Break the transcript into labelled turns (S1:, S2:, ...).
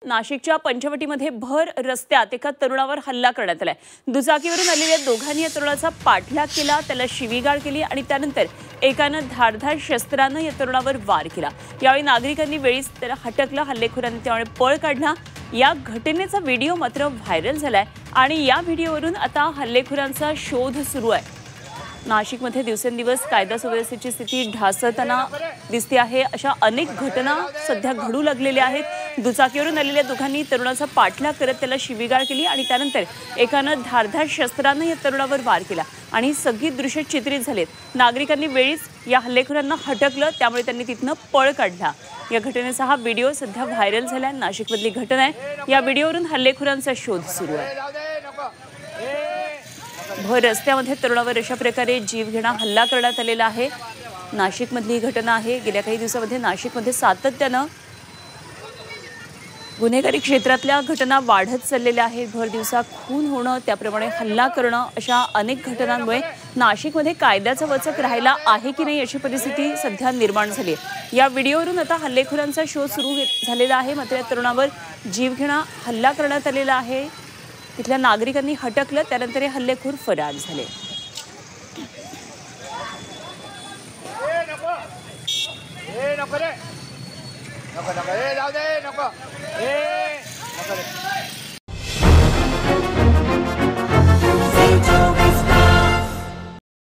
S1: नाशिकच्या पंचवटीमध्ये भर रस्त्यात एका तरुणावर हल्ला करण्यात आलाय। दुचाकीवरून आलेल्या दोघांनी या तरुणाचा पाठलाग केला, त्याला शिवीगाळ केली आणि त्यानंतर एकानं धारधार शस्त्रानं या तरुणावर वार केला। यावेळी नागरिकांनी वेळीच त्याला हटकलं, हल्लेखोरांनी त्यामुळे पळ काढला। या घटनेचा व्हिडिओ मात्र व्हायरल झालाय आणि या व्हिडिओवरून आता हल्लेखोरांचा शोध सुरू आहे। नाशिकमध्ये दिवसेंदिवस कायदा सुव्यवस्थेची स्थिती ढासळताना दिसते आहे। अशा अनेक घटना सध्या घडू लागलेल्या आहेत। दुचाकीवरून आलेल्या दोघांनी तरुणाचा पाठलाग करत त्याला शिवीगाळ केली आणि त्यानंतर एकानं धारधार शस्त्रानं या तरुणावर वार केला आणि सगळी दृश्य चित्रित झालेत। नागरिकांनी वेळीच या हल्लेखोरांना हटकलं, त्यामुळे त्यांनी तिथनं पळ काढला। या घटनेचा हा व्हिडिओ सध्या व्हायरल झालाय। नाशिकमधली घटना आहे। या व्हिडिओवरून हल्लेखोरांचा शोध सुरू आहे। भर रस्त्यामध्ये तरुणावर अशा प्रकारे जीवघेणा हल्ला करण्यात आलेला आहे। नाशिकमधली घटना आहे। गेल्या काही दिवसांमध्ये नाशिकमध्ये सातत्यानं गुन्हेगारी क्षेत्रातल्या घटना वाढत चाललेल्या आहेत। भर दिवसा खून होणं, त्याप्रमाणे हल्ला करणं, अशा अनेक घटनांमुळे नाशिकमध्ये कायद्याचा वचक राहिला आहे की नाही अशी परिस्थिती सध्या निर्माण झाली आहे। या व्हिडिओवरून आता हल्लेखोरांचा शोध सुरू झालेला आहे। मात्र या तरुणावर जीवघेणा हल्ला करण्यात आलेला आहे। तिथल्या नागरिकांनी हटकलं, त्यानंतर हे हल्लेखोर फरार झाले।
S2: नको रे, नको नको, जाऊ दे, नको, नको रे।